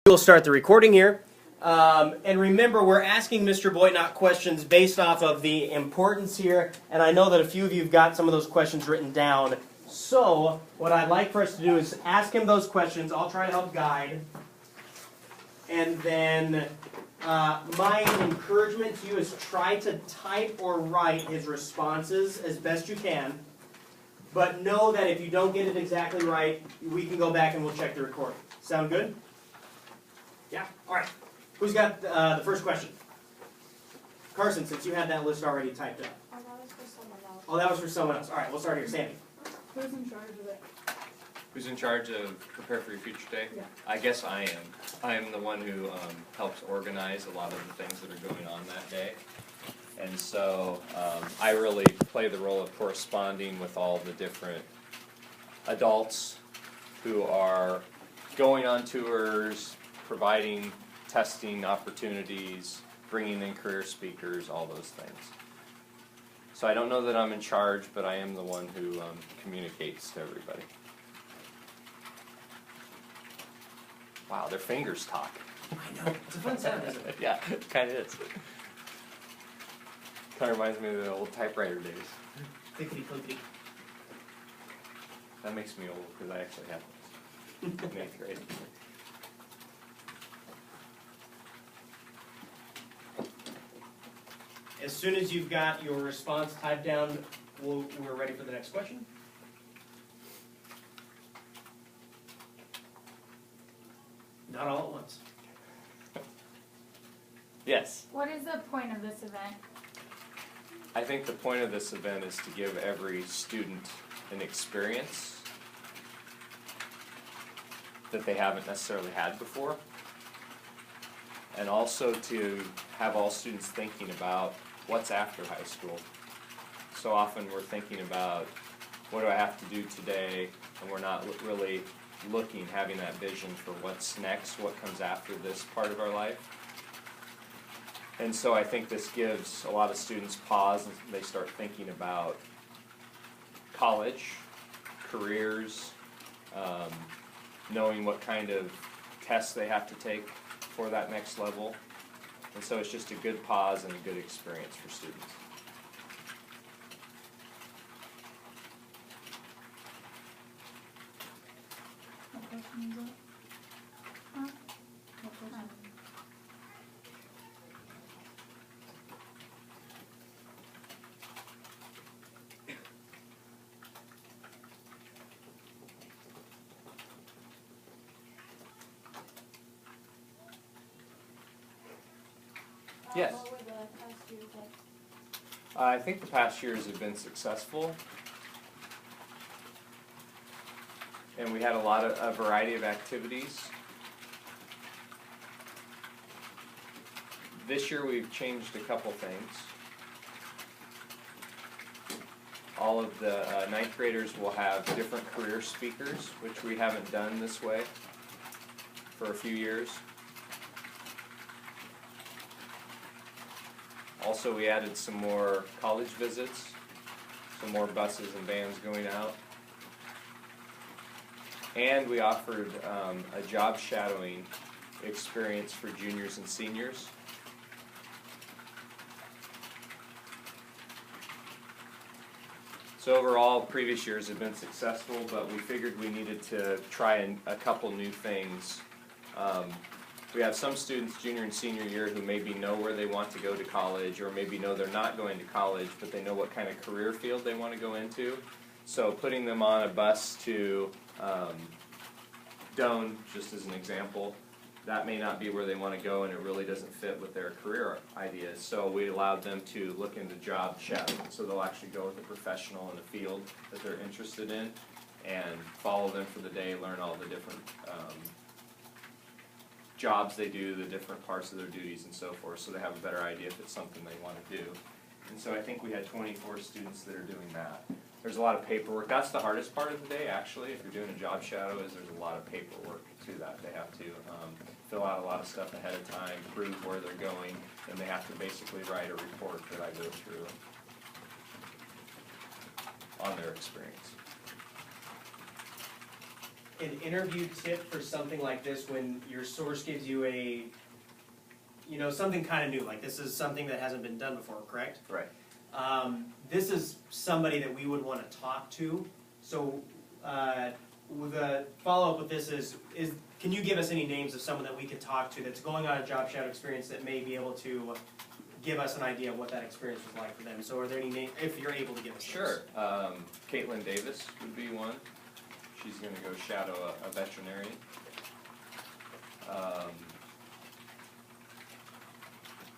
We'll start the recording here. And remember, we're asking Mr. Boitnott questions based off of the importance here, and I know that a few of you have got some of those questions written down. So, what I'd like for us to do is ask him those questions. I'll try to help guide. And then my encouragement to you is try to type or write his responses as best you can. But know that if you don't get it exactly right, we can go back and we'll check the recording. Sound good? Yeah? All right. Who's got the first question? Carson, since you had that list already typed up. Oh, that was for someone else. Oh, that was for someone else. All right, we'll start here. Sandy. Who's in charge of it? Who's in charge of Prepare for Your Future Day? Yeah. I guess I am. I am the one who helps organize a lot of the things that are going on that day. And so I really play the role of corresponding with all the different adults who are going on tours, providing testing opportunities, bringing in career speakers, all those things. So I don't know that I'm in charge, but I am the one who communicates to everybody. Wow, their fingers talk. I know. It's a fun sound, isn't it? Yeah, it kind of is. Kind of reminds me of the old typewriter days. Clickety clickety. That makes me old because I actually had those in 8th grade. As soon as you've got your response typed down, we're ready for the next question. Not all at once. Yes. What is the point of this event? I think the point of this event is to give every student an experience that they haven't necessarily had before, and also to have all students thinking about what's after high school. So often we're thinking about what do I have to do today, and we're not really having that vision for what's next, what comes after this part of our life. And so I think this gives a lot of students pause and they start thinking about college, careers, knowing what kind of tests they have to take for that next level. And so it's just a good pause and a good experience for students. What question is it? Huh? What question? Yes. What were the past years like? I think the past years have been successful. And we had a variety of activities. This year we've changed a couple things. All of the 9th graders will have different career speakers, which we haven't done this way for a few years. Also, we added some more college visits, some more buses and vans going out. And we offered a job shadowing experience for juniors and seniors. So overall, previous years have been successful, but we figured we needed to try a couple new things. We have some students, junior and senior year, who maybe know where they want to go to college, or maybe know they're not going to college, but they know what kind of career field they want to go into. So putting them on a bus to Doane, just as an example, that may not be where they want to go, and it really doesn't fit with their career ideas. So we allowed them to look into job shadowing. So they'll actually go with a professional in a field that they're interested in and follow them for the day, learn all the different jobs they do, the different parts of their duties and so forth, so they have a better idea if it's something they want to do. And so I think we had 24 students that are doing that. There's a lot of paperwork. That's the hardest part of the day, actually, if you're doing a job shadow, is there's a lot of paperwork to that. They have to fill out a lot of stuff ahead of time, prove where they're going, and they have to basically write a report that I go through on their experience. an interview tip for something like this when your source gives you a, something kind of new, like this is something that hasn't been done before, correct? Right. This is somebody that we would want to talk to. So, with a follow-up with this is can you give us any names of someone that we could talk to that's going on a job shadow experience that may be able to give us an idea of what that experience was like for them? So are there any names, if you're able to give us Sure. Caitlin Davis would be one. She's going to go shadow a veterinarian.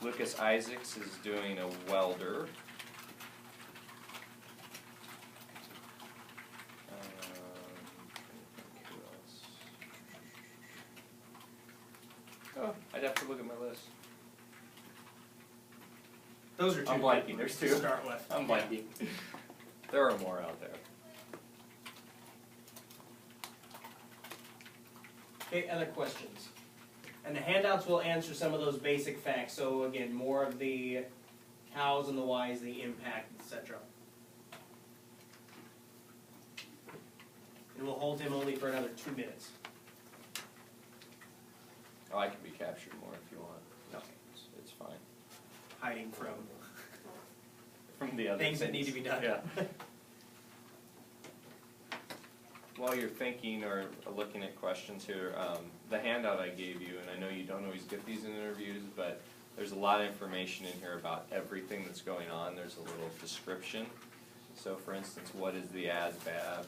Lucas Isaacs is doing a welder. Who else? Oh, I'd have to look at my list. Those are two I'm blanking. There's two. to start with. I'm blanking. There are more out there. Okay, other questions? And the handouts will answer some of those basic facts. So again, more of the hows and the whys, the impact, etc. And we'll hold him only for another 2 minutes. Oh, I can be captured more if you want. No. It's fine. Hiding From the other things that need to be done. Yeah. While you're thinking or looking at questions here, the handout I gave you, and I know you don't always get these in interviews, but there's a lot of information in here about everything that's going on. There's a little description. So for instance, what is the ASVAB?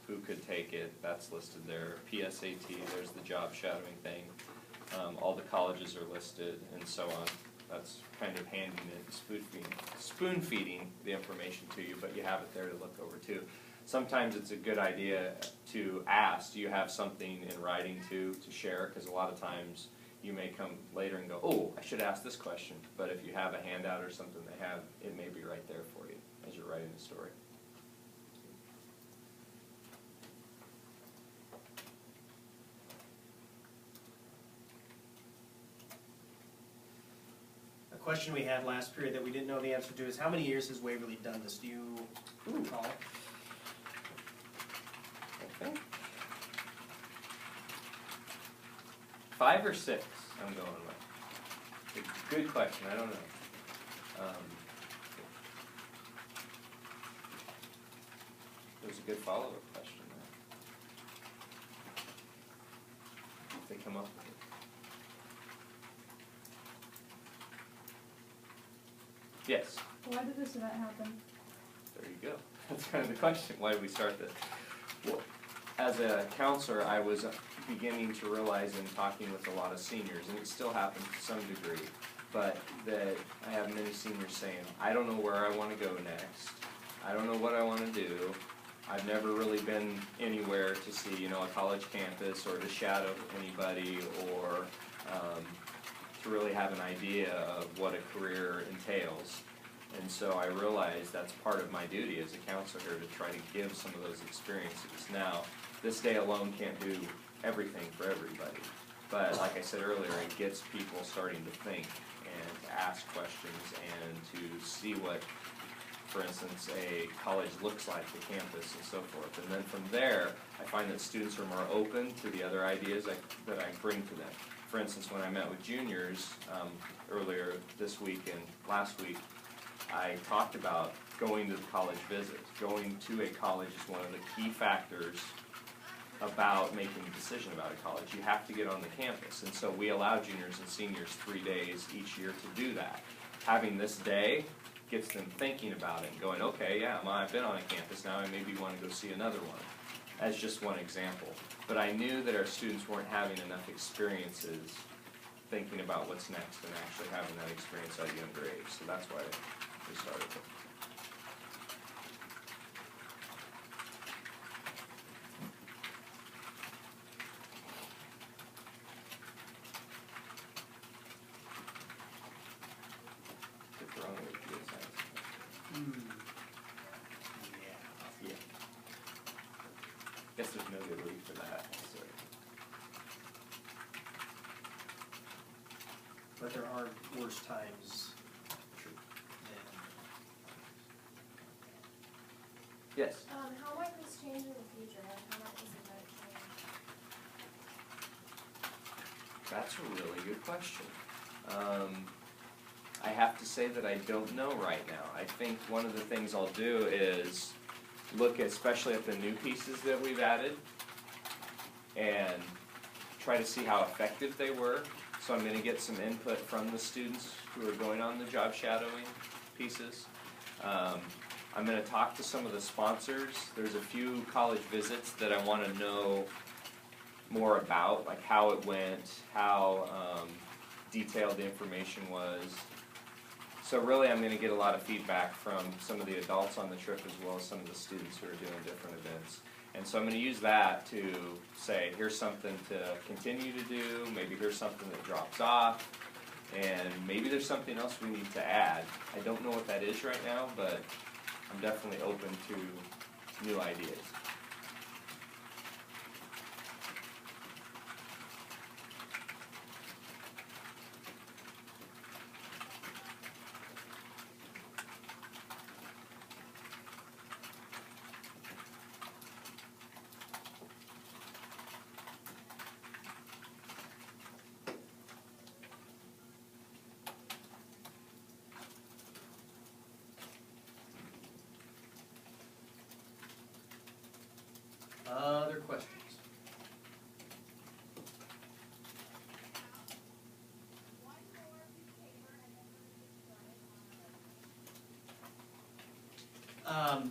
Who could take it? That's listed there. PSAT, there's the job shadowing thing. All the colleges are listed and so on. That's kind of handing it, spoon feeding the information to you, but you have it there to look over too. Sometimes it's a good idea to ask, do you have something in writing to share? Because a lot of times you may come later and go, oh, I should ask this question. But if you have a handout or something they have, it may be right there for you as you're writing the story. A question we had last period that we didn't know the answer to is how many years has Waverly done this? Do you recall? I think 5 or 6 I'm going with. Good question, I don't know. There's a good follow-up question there. If they come up with it. Yes. Why did this event happen? There you go. That's kind of the question. Why did we start this? Well, as a counselor, I was beginning to realize in talking with a lot of seniors, and it still happens to some degree, but that I have many seniors saying, I don't know where I want to go next. I don't know what I want to do. I've never really been anywhere to see, a college campus or to shadow anybody or to really have an idea of what a career entails. And so I realized that's part of my duty as a counselor here to try to give some of those experiences. Now, this day alone can't do everything for everybody, but like I said earlier, it gets people starting to think and to ask questions and to see what, for instance, a college looks like, the campus and so forth. And then from there, I find that students are more open to the other ideas that I bring to them. For instance, when I met with juniors earlier this week and last week, I talked about going to the college visit. Going to a college is one of the key factors about making a decision about a college. You have to get on the campus. And so we allow juniors and seniors 3 days each year to do that. Having this day gets them thinking about it and going, okay, yeah, I've been on a campus, now I maybe want to go see another one, as just one example. But I knew that our students weren't having enough experiences thinking about what's next and actually having that experience at a younger age. So that's why we started it. If we're on the computer science. Yeah. Guess there's no good week for that. So. But there are worse times. Yes. How might this change in the future? How might this event change? That's a really good question. I have to say that I don't know right now. I think one of the things I'll do is look especially at the new pieces that we've added and try to see how effective they were. So I'm going to get some input from the students who are going on the job shadowing pieces. I'm going to talk to some of the sponsors. There's a few college visits that I want to know more about, like how it went, how detailed the information was. So really I'm going to get a lot of feedback from some of the adults on the trip as well as some of the students who are doing different events. And so I'm going to use that to say, here's something to continue to do, maybe here's something that drops off, and maybe there's something else we need to add. I don't know what that is right now, but I'm definitely open to new ideas. Other questions?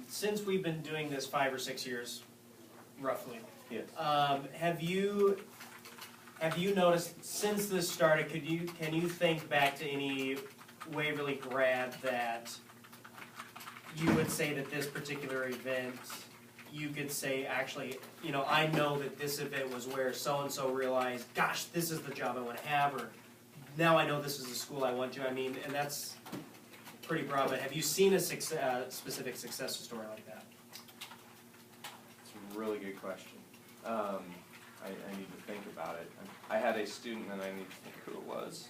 Since we've been doing this 5 or 6 years, roughly, Yes. have you noticed since this started? Can you think back to any Waverly grad that you would say that this particular event, you could say actually, I know that this event was where so and so realized, gosh, this is the job I want to have, or now I know this is the school I want to. I mean, and that's pretty broad, but have you seen a specific success story like that? It's a really good question. I need to think about it. I had a student, and I need to think who it was,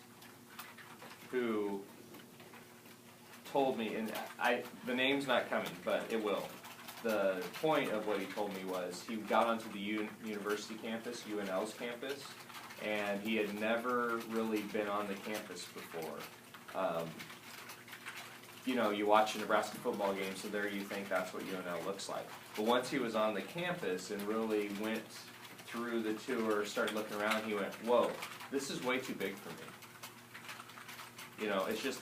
who told me, and the name's not coming, but it will. The point of what he told me was he got onto the university campus, UNL's campus, and he had never really been on the campus before. You watch a Nebraska football game, so there you think that's what UNL looks like. But once he was on the campus and really went through the tour, started looking around, he went, whoa, this is way too big for me.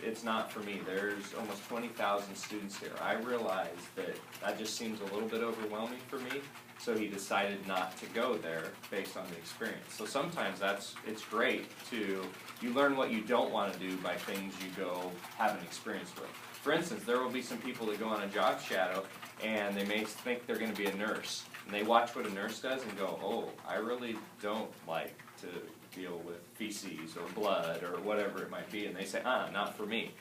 It's not for me. There's almost 20,000 students here. I realized that just seems a little bit overwhelming for me, so he decided not to go there based on the experience. So sometimes it's great you learn what you don't want to do by things you go have an experience with. For instance, there will be some people that go on a job shadow and they may think they're going to be a nurse. And they watch what a nurse does and go, oh, I really don't like to deal with feces or blood or whatever it might be. And they say, not for me.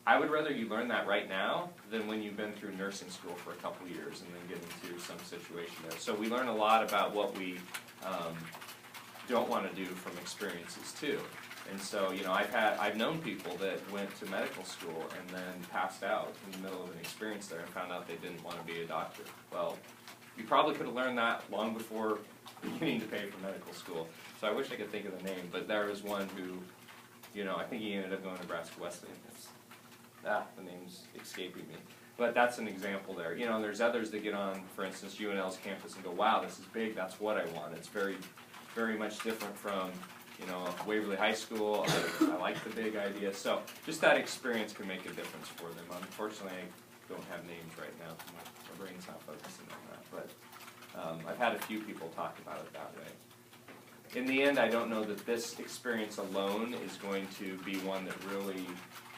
I would rather you learn that right now than when you've been through nursing school for a couple of years and then get into some situation there. So we learn a lot about what we don't want to do from experiences too. And so, I've known people that went to medical school and then passed out in the middle of an experience there and found out they didn't want to be a doctor. Well, you probably could have learned that long before beginning to pay for medical school. So I wish I could think of the name, but there was one who, I think he ended up going to Nebraska Wesleyan. The name's escaping me. But that's an example there. There's others that get on, for instance, UNL's campus and go, wow, this is big, that's what I want. It's very, very much different from, Waverly High School. I like the big idea. So just that experience can make a difference for them. Unfortunately, I don't have names right now. My brain's not focusing on that. But I've had a few people talk about it that way. In the end, I don't know that this experience alone is going to be one that really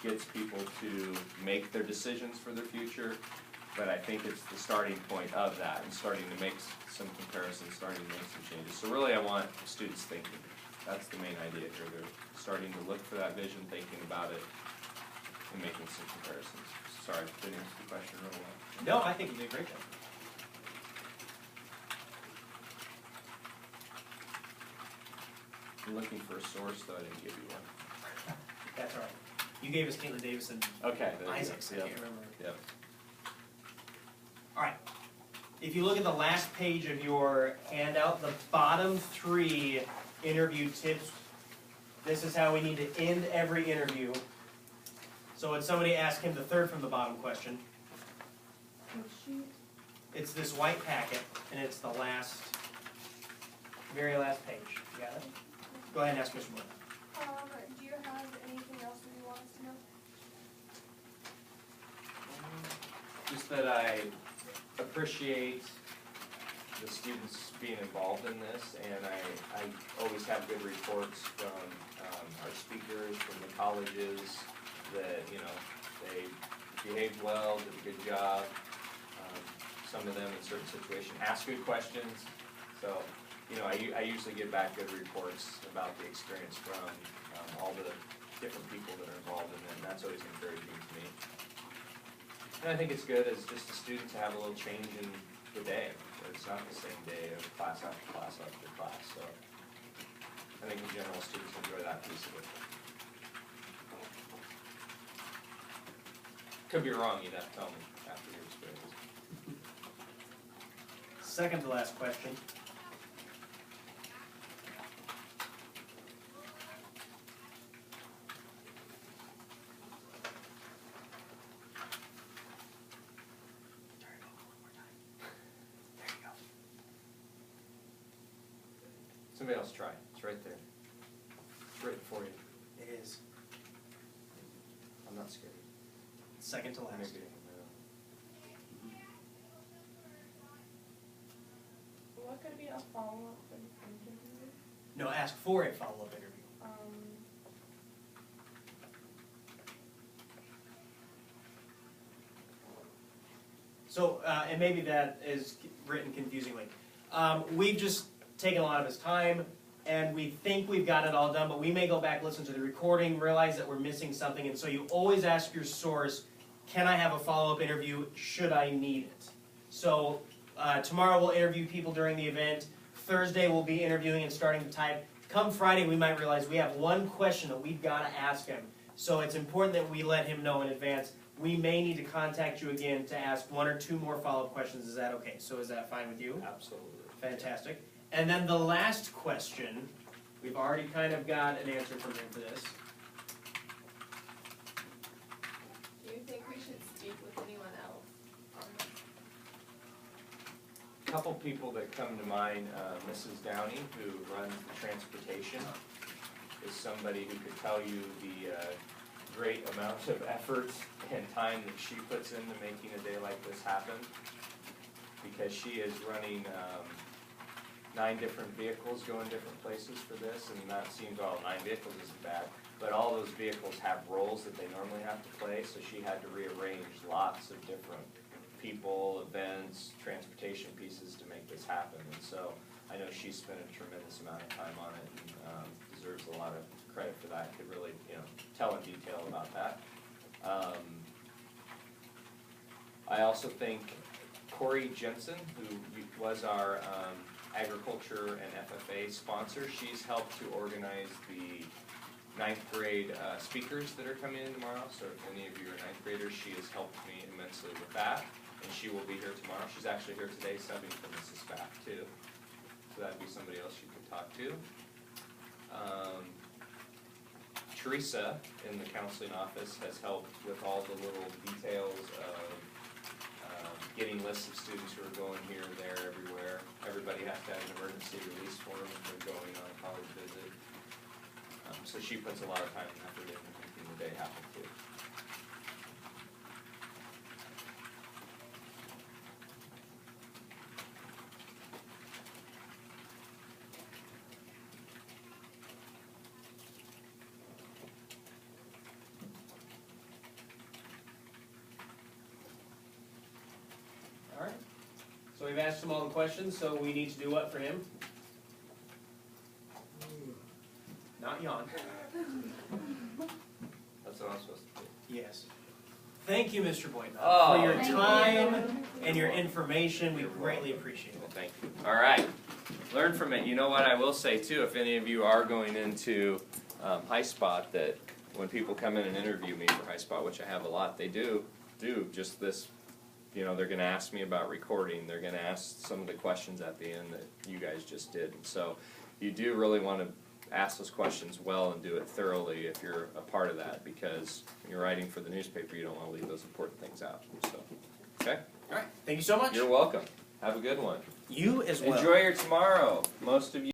gets people to make their decisions for their future, but I think it's the starting point of that and starting to make some comparisons, starting to make some changes. So really I want students thinking. That's the main idea here. They're starting to look for that vision, thinking about it, and making some comparisons. Sorry, didn't answer the question real well. No, I think you did a great job. I'm looking for a source, though I didn't give you one. That's all right. You gave us Caitlin Davis and Okay. Isaacs. I can't remember. Yep. All right. If you look at the last page of your handout, the bottom 3 interview tips This is how we need to end every interview. So would somebody ask him the third from the bottom question? Which sheet? It's this white packet, and it's the very last page. You got it? Go ahead and ask Mr. Moore. Do you have anything else that you want us to know? Just that I appreciate the students being involved in this, and I always have good reports from our speakers, from the colleges, that, you know, they behaved well, did a good job. Some of them in certain situations ask good questions. So, you know, I usually get back good reports about the experience from all the different people that are involved in it, and that's always encouraging to me. And I think it's good as just a student to have a little change in the day, where it's not the same day of class after class after class. So I think in general students enjoy that piece of it. Could be wrong, you'd have to tell me after your experience. Second to last question. Somebody else try. It's right there. It's right before you. It is. I'm not scared. Second to last. Maybe. What could be a follow-up interview? No, ask for a follow-up interview. So, and maybe that is written confusingly. We've just taken a lot of his time, and we think we've got it all done, but we may go back, listen to the recording, realize that we're missing something, and so you always ask your source, can I have a follow-up interview, should I need it? So, tomorrow we'll interview people during the event, Thursday we'll be interviewing and starting to type. Come Friday we might realize we have one question that we've got to ask him, so it's important that we let him know in advance. We may need to contact you again to ask one or two more follow-up questions. Is that okay? So is that fine with you? Absolutely. Fantastic. And then the last question, we've already kind of got an answer from him for this. Do you think we should speak with anyone else on this? A couple people that come to mind, Mrs. Downey, who runs the transportation, is somebody who could tell you the great amount of effort and time that she puts into making a day like this happen, because she is running 9 different vehicles going different places for this, and that seems, well, 9 vehicles isn't bad, but all those vehicles have roles that they normally have to play, so she had to rearrange lots of different people, events, transportation pieces to make this happen. And so I know she spent a tremendous amount of time on it, and deserves a lot of credit for that. Could really, you know, tell in detail about that. I also think Corey Jensen, who was our agriculture and FFA sponsor, she's helped to organize the 9th grade speakers that are coming in tomorrow. So if any of you are 9th graders, she has helped me immensely with that, and she will be here tomorrow. She's actually here today subbing for Mrs. Spaff too, so that'd be somebody else you could talk to. Teresa in the counseling office has helped with all the little details of getting lists of students who are going here, there, everywhere. Everybody has to have an emergency release form if they're going on a college visit. So she puts a lot of time and effort in making the day happen too. All right. So we've asked him all the questions, so we need to do what for him? Not yawn. That's what I'm supposed to do. Yes. Thank you, Mr. Boitnott, Oh. for your Thank time and your information. We You're greatly welcome. appreciate it. Well, thank you. All right. Learn from it. You know what I will say too, if any of you are going into High Spot, that when people come in and interview me for High Spot, which I have a lot, they do just this. You know, they're going to ask me about recording. They're going to ask some of the questions at the end that you guys just did. So you do really want to ask those questions well and do it thoroughly if you're a part of that, because when you're writing for the newspaper, you don't want to leave those important things out. So, okay? All right. Thank you so much. You're welcome. Have a good one. You as well. Enjoy your tomorrow. Most of you